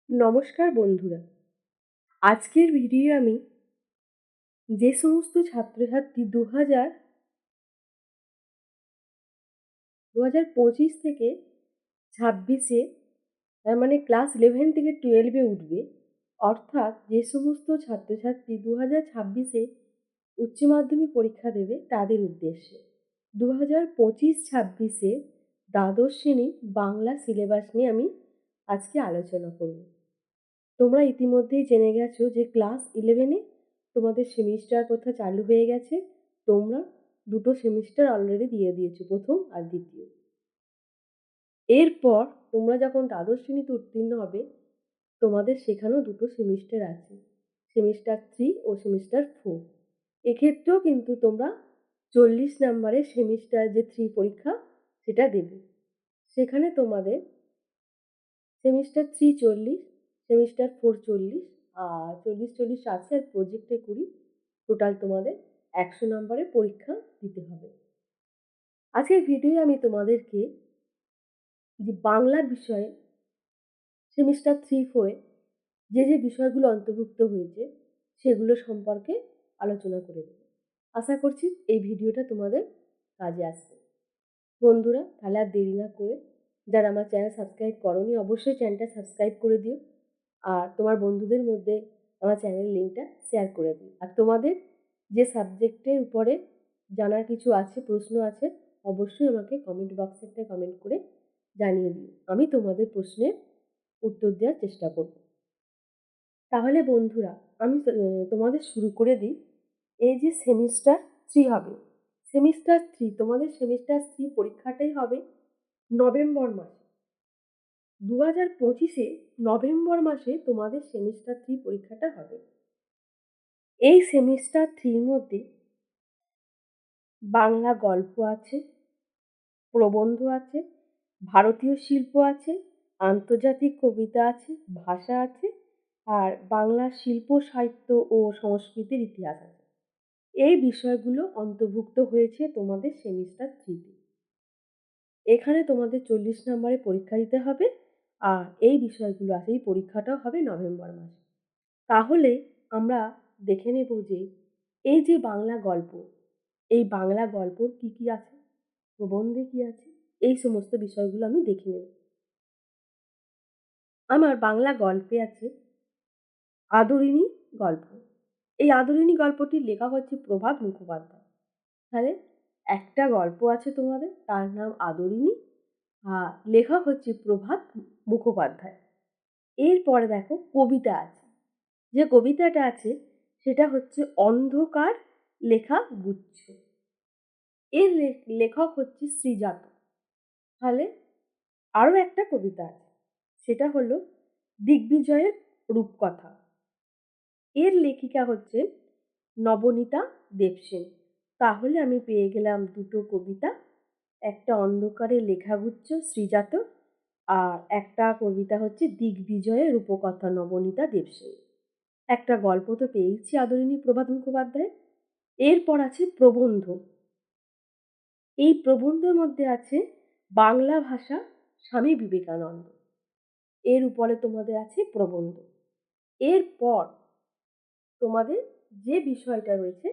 নমস্কার বন্ধুরা, আজকের ভিডিও আমি যে সমস্ত ছাত্রছাত্রী 2025 থেকে 26-এ তার মানে ক্লাস 11 থেকে 12-এ উঠবে, অর্থাৎ যে সমস্ত ছাত্রছাত্রী 2026-এ উচ্চ মাধ্যমিক পরীক্ষা দেবে তাদের উদ্দেশ্যে 2025-26-এ দ্বাদশ শ্রেণীর বাংলা সিলেবাস নিয়ে আমি আজকে আলোচনা করব। তোমরা ইতিমধ্যেই জেনে গেছো যে ক্লাস 11-এ তোমাদের সেমিস্টার প্রথা চালু হয়ে গেছে। তোমরা দুটো সেমিস্টার অলরেডি দিয়ে দিয়েছো, প্রথম আর দ্বিতীয়। এরপর তোমরা যখন দ্বাদশ শ্রেণীতে উত্তীর্ণ হবে, তোমাদের সেখানেও দুটো সেমিস্টার আছে, সেমিস্টার 3 ও সেমিস্টার 4। এক্ষেত্রেও কিন্তু তোমরা 40 নম্বরের সেমিস্টার যে 3 পরীক্ষা সেটা দেবে। সেখানে তোমাদের সেমিস্টার 3 40, সেমিস্টার 4 40, আর 40 আছে, আর প্রজেক্টে 20। টোটাল তোমাদের 100 নম্বরের পরীক্ষা দিতে হবে। আজকের ভিডিওয়ে আমি তোমাদেরকে যে বাংলা বিষয়ে সেমিস্টার 3-4 যে বিষয়গুলো অন্তর্ভুক্ত হয়েছে সেগুলো সম্পর্কে আলোচনা করে দেব। আশা করছি এই ভিডিওটা তোমাদের কাজে আসবে। বন্ধুরা, তাহলে আর দেরি না করে, যারা আমার চ্যানেল সাবস্ক্রাইব করোনি অবশ্যই চ্যানেলটা সাবস্ক্রাইব করে দিও, আর তোমার বন্ধুদের মধ্যে আমার চ্যানেলের লিঙ্কটা শেয়ার করে দিও। আর তোমাদের যে সাবজেক্টের উপরে জানার কিছু আছে, প্রশ্ন আছে, অবশ্যই আমাকে কমেন্ট বক্সে একটা কমেন্ট করে জানিয়ে দিও। আমি তোমাদের প্রশ্নের উত্তর দেওয়ার চেষ্টা করব। তাহলে বন্ধুরা, আমি তোমাদের শুরু করে দিই। এই যে সেমিস্টার 3 হবে, সেমিস্টার 3 তোমাদের সেমিস্টার 3 পরীক্ষাটাই হবে নভেম্বর মাসে। 2025-এ নভেম্বর মাসে তোমাদের সেমিস্টার 3 পরীক্ষাটা হবে। এই সেমিস্টার 3-র মধ্যে বাংলা গল্প আছে, প্রবন্ধ আছে, ভারতীয় শিল্প আছে, আন্তর্জাতিক কবিতা আছে, ভাষা আছে, আর বাংলা শিল্প সাহিত্য ও সংস্কৃতির ইতিহাস আছে। এই বিষয়গুলো অন্তর্ভুক্ত হয়েছে তোমাদের সেমিস্টার 3-তে। এখানে তোমাদের 40 নম্বরে পরীক্ষা দিতে হবে, আর এই বিষয়গুলো আছে। এই পরীক্ষাটাও হবে নভেম্বর মাসে। তাহলে আমরা দেখে নেব যে এই যে বাংলা গল্প, এই বাংলা গল্পর কি আছে, প্রবন্ধে কি আছে, এই সমস্ত বিষয়গুলো আমি দেখে নেব। আমার বাংলা গল্পে আছে আদরিণী গল্প। এই আদরিণী গল্পটির লেখক হচ্ছে প্রভাত মুখোপাধ্যায়। তাহলে একটা গল্প আছে তোমাদের, তার নাম আদরিণী, আর লেখক হচ্ছে প্রভাত মুখোপাধ্যায়। এরপরে দেখো কবিতা আছে। যে কবিতাটা আছে সেটা হচ্ছে অন্ধকার লেখা গুচ্ছ। এর লেখক হচ্ছে শ্রীজাত। তাহলে আরও একটা কবিতা আছে, সেটা হলো দিগ্বিজয়ের রূপকথা। এর লেখিকা হচ্ছে নবনীতা দেবসেন। তাহলে আমি পেয়ে গেলাম দুটো কবিতা, একটা অন্ধকারের লেখাগুচ্ছ শ্রীজাত, আর একটা কবিতা হচ্ছে দিগ্বিজয়ের রূপকথা নবনীতা দেবসেন। একটা গল্প তো পেয়েছি আদরিণী প্রভাত মুখোপাধ্যায়। এরপর আছে প্রবন্ধ। এই প্রবন্ধের মধ্যে আছে বাংলা ভাষা স্বামী বিবেকানন্দ। এর উপরে তোমাদের আছে প্রবন্ধ। এরপর তোমাদের যে বিষয়টা রয়েছে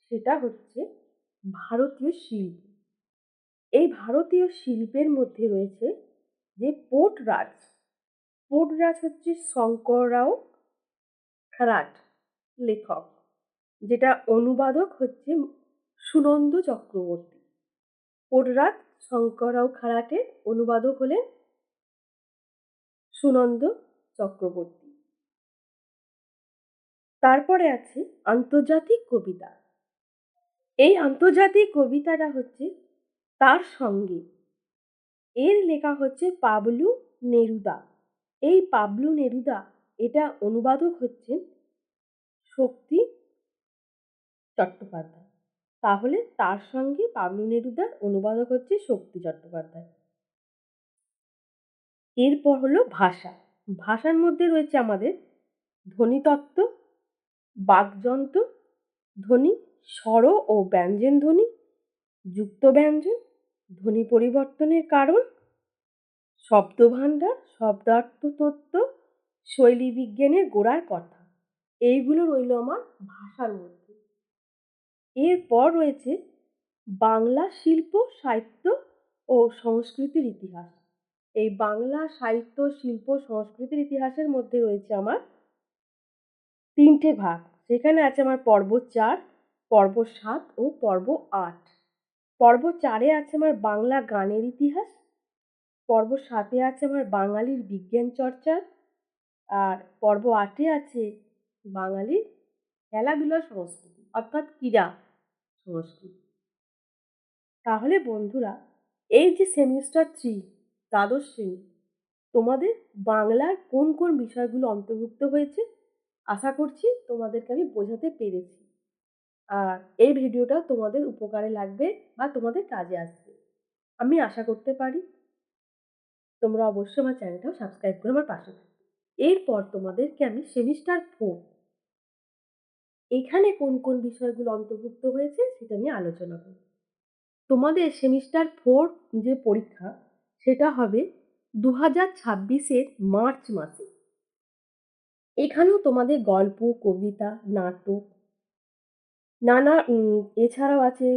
সেটা হচ্ছে ভারতীয় শিল্প। এই ভারতীয় শিল্পের মধ্যে রয়েছে যে পোর্টরাজ। পোর্টরাজ হচ্ছে শঙ্কররাও খারাট লেখক, যেটা অনুবাদক হচ্ছে সুনন্দ চক্রবর্তী। পোর্টরাজ শঙ্কররাও খারাটের অনুবাদক হলেন সুনন্দ চক্রবর্তী। তারপরে আছে আন্তর্জাতিক কবিতা। এই আন্তর্জাতিক কবিতাটা হচ্ছে তার সঙ্গে। এর লেখা হচ্ছে পাবলু নেরুদা। এই পাবলু নেরুদা, এটা অনুবাদক হচ্ছেন শক্তি চট্টোপাধ্যায়। তাহলে তার সঙ্গে পাবলু নেরুদার অনুবাদক হচ্ছে শক্তি চট্টোপাধ্যায়। এরপর হলো ভাষা। ভাষার মধ্যে রয়েছে আমাদের ধ্বনিতত্ত্ব, বাকযন্ত্র, ধ্বনি, স্বর ও ব্যঞ্জন ধ্বনি, যুক্ত ব্যঞ্জন, ধ্বনি পরিবর্তনের কারণ, শব্দভাণ্ডার, শব্দার্থ তত্ত্ব, শৈলী বিজ্ঞানের গোড়ার কথা। এইগুলো রইল আমার ভাষার মধ্যে। এরপর রয়েছে বাংলা শিল্প, সাহিত্য ও সংস্কৃতির ইতিহাস। এই বাংলা সাহিত্য, শিল্প, সংস্কৃতির ইতিহাসের মধ্যে রয়েছে আমার ৩টে ভাগ। সেখানে আছে আমার পর্ব ৪, পর্ব ৭ ও পর্ব ৮। পর্ব ৪-এ আছে আমার বাংলা গানের ইতিহাস, পর্ব ৭-এ আছে আমার বাঙালির বিজ্ঞান চর্চা, আর পর্ব ৮-এ আছে বাঙালির খেলাধুলা সংস্কৃতি অর্থাৎ ক্রীড়া সংস্কৃতি। তাহলে বন্ধুরা, এই যে সেমিস্টার 3 দ্বাদশ শ্রেণী, তোমাদের বাংলার কোন কোন বিষয়গুলো অন্তর্ভুক্ত হয়েছে আশা করছি তোমাদেরকে আমি বোঝাতে পেরেছি। আর এই ভিডিওটা তোমাদের উপকারে লাগবে বা তোমাদের কাজে আসবে আমি আশা করতে পারি। তোমরা অবশ্যই আমার চ্যানেলটাও সাবস্ক্রাইব করে আমার পাশে থাকবে। এরপর তোমাদেরকে আমি সেমিস্টার 4 এখানে কোন কোন বিষয়গুলো অন্তর্ভুক্ত হয়েছে সেটা নিয়ে আলোচনা করব। তোমাদের সেমিস্টার 4 যে পরীক্ষা সেটা হবে 2026-এর মার্চ মাসে। এখানেও তোমাদের গল্প, কবিতা, নাটক, নানা এছাড়াও আছে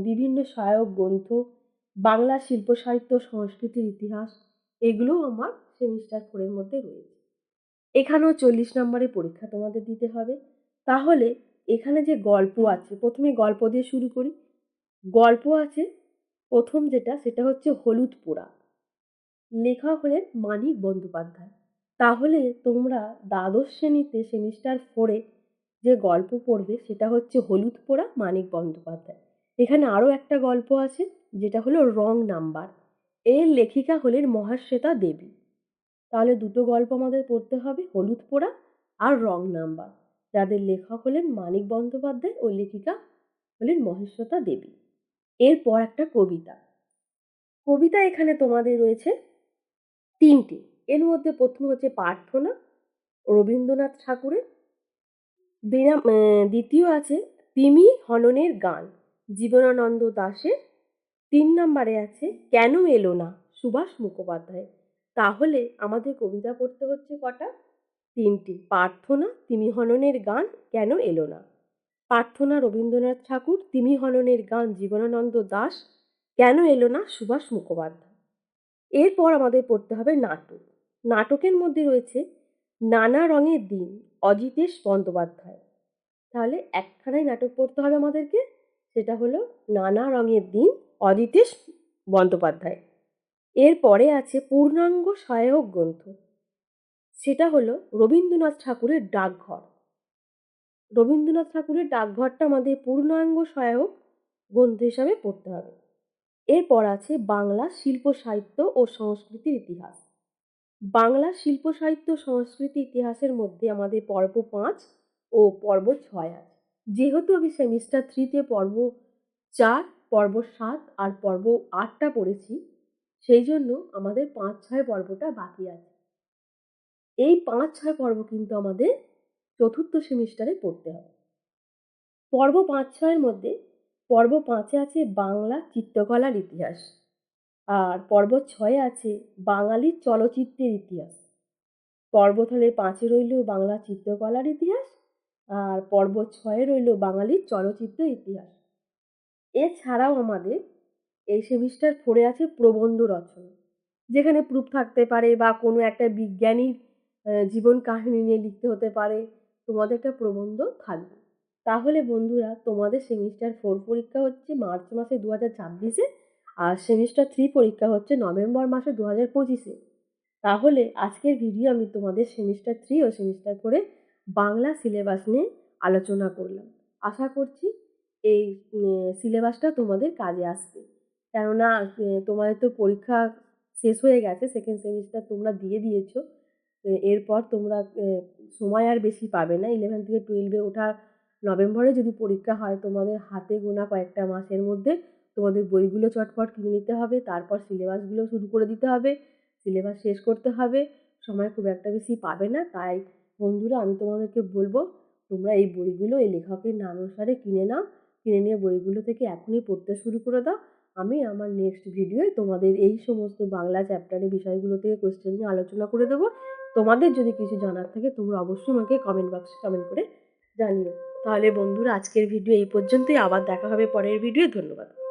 বিভিন্ন সহায়ক গ্রন্থ, বাংলা শিল্প সাহিত্য সংস্কৃতির ইতিহাস, এগুলোও আমার সেমিস্টার 4 এর মধ্যে রয়েছে। এখানেও 40 নম্বরের পরীক্ষা তোমাদের দিতে হবে। তাহলে এখানে যে গল্প আছে, প্রথমে গল্প দিয়ে শুরু করি। গল্প আছে প্রথম যেটা, সেটা হচ্ছে হলুদ পোড়া। লেখক হলেন মানিক বন্দ্যোপাধ্যায়। তাহলে তোমরা দ্বাদশ শ্রেণীতে সেমিস্টার 4-এ যে গল্প পড়বে সেটা হচ্ছে হলুদ পোড়া, মানিক বন্দ্যোপাধ্যায়। এখানে আরও একটা গল্প আছে যেটা হলো রং নাম্বার। এর লেখিকা হলেন মহাশ্বেতা দেবী। তাহলে দুটো গল্প আমাদের পড়তে হবে, হলুদ পোড়া আর রং নাম্বার, যাদের লেখক হলেন মানিক বন্দ্যোপাধ্যায় ও লেখিকা হলেন মহাশ্বেতা দেবী। এরপর একটা কবিতা। কবিতা এখানে তোমাদের রয়েছে 3টে। এর মধ্যে প্রথম হচ্ছে প্রার্থনা, রবীন্দ্রনাথ ঠাকুরের। দ্বিতীয় আছে তিমি হননের গান, জীবনানন্দ দাশের। 3 নম্বরে আছে কেন এলো না, সুভাষ মুখোপাধ্যায়। তাহলে আমাদের কবিতা পড়তে হচ্ছে কটা? 3টি। প্রার্থনা, তিমি হননের গান, কেন এলো না। প্রার্থনা রবীন্দ্রনাথ ঠাকুর, তিমি হননের গান জীবনানন্দ দাশ, কেন এলো না সুভাষ মুখোপাধ্যায়। এরপর আমাদের পড়তে হবে নাটক। নাটকের মধ্যে রয়েছে নানা রঙের দিন, অজিতেশ বন্দ্যোপাধ্যায়। তাহলে একখানাই নাটক পড়তে হবে আমাদেরকে, সেটা হলো নানা রঙের দিন, অজিতেশ বন্দ্যোপাধ্যায়। এরপরে আছে পূর্ণাঙ্গ সহায়ক গ্রন্থ, সেটা হলো রবীন্দ্রনাথ ঠাকুরের ডাকঘর। রবীন্দ্রনাথ ঠাকুরের ডাকঘরটা আমাদের পূর্ণাঙ্গ সহায়ক গ্রন্থ হিসাবে পড়তে হবে। এরপর আছে বাংলা শিল্প সাহিত্য ও সংস্কৃতির ইতিহাস। বাংলা শিল্প সাহিত্য সংস্কৃতি ইতিহাসের মধ্যে আমাদের পর্ব 5 ও পর্ব 6 আছে। যেহেতু আমি সেমিস্টার 3-তে পর্ব 4, পর্ব 7 আর পর্ব 8টা পড়েছি, সেই জন্য আমাদের 5-6 পর্বটা বাকি আছে। এই 5-6 পর্ব কিন্তু আমাদের চতুর্থ সেমিস্টারে পড়তে হবে। পর্ব 5-6-এর মধ্যে পর্ব 5-এ আছে বাংলা চিত্রকলার ইতিহাস, আর পর্ব 6-এ আছে বাঙালির চলচ্চিত্রের ইতিহাস। পর্ব তাহলে 5-এ রইল বাংলা চিত্রকলার ইতিহাস, আর পর্ব 6-এ রইল বাঙালির চলচ্চিত্রের ইতিহাস। এছাড়াও আমাদের এই সেমিস্টার 4-এ আছে প্রবন্ধ রচনা, যেখানে প্রুফ থাকতে পারে বা কোনো একটা বিজ্ঞানীর জীবন কাহিনী নিয়ে লিখতে হতে পারে, তোমাদের একটা প্রবন্ধ থাকবে। তাহলে বন্ধুরা, তোমাদের সেমিস্টার 4 পরীক্ষা হচ্ছে মার্চ মাসে 2026-এ, আর সেমিস্টার 3 পরীক্ষা হচ্ছে নভেম্বর মাসে 2025-এ। তাহলে আজকের ভিডিও আমি তোমাদের সেমিস্টার 3 ও সেমিস্টার 4-এ বাংলা সিলেবাস নিয়ে আলোচনা করলাম। আশা করছি এই সিলেবাসটা তোমাদের কাজে আসবে, কেননা তোমাদের তো পরীক্ষা শেষ হয়ে গেছে, সেকেন্ড সেমিস্টার তোমরা দিয়ে দিয়েছো। এরপর তোমরা সময় আর বেশি পাবে না। 11 থেকে 12-এ ওঠা নভেম্বরে যদি পরীক্ষা হয়, তোমাদের হাতে গোনা কয়েকটা মাসের মধ্যে তোমাদের বইগুলো চটপট কিনে নিতে হবে, তারপর সিলেবাসগুলো শুরু করে দিতে হবে, সিলেবাস শেষ করতে হবে। সময় খুব একটা বেশি পাবে না। তাই বন্ধুরা, আমি তোমাদেরকে বলবো, তোমরা এই বইগুলো এই লেখকের নাম অনুসারে কিনে নাও। কিনে নিয়ে বইগুলো থেকে এখনই পড়তে শুরু করে দাও। আমি আমার নেক্সট ভিডিওয় তোমাদের এই সমস্ত বাংলা চ্যাপ্টারের বিষয়গুলো থেকে কোয়েশ্চেন নিয়ে আলোচনা করে দেবো। তোমাদের যদি কিছু জানার থাকে তোমরা অবশ্যই আমাকে কমেন্ট বক্সে কমেন্ট করে জানিও। তাহলে বন্ধুরা, আজকের ভিডিও এই পর্যন্তই। আবার দেখা হবে পরের ভিডিও। ধন্যবাদ।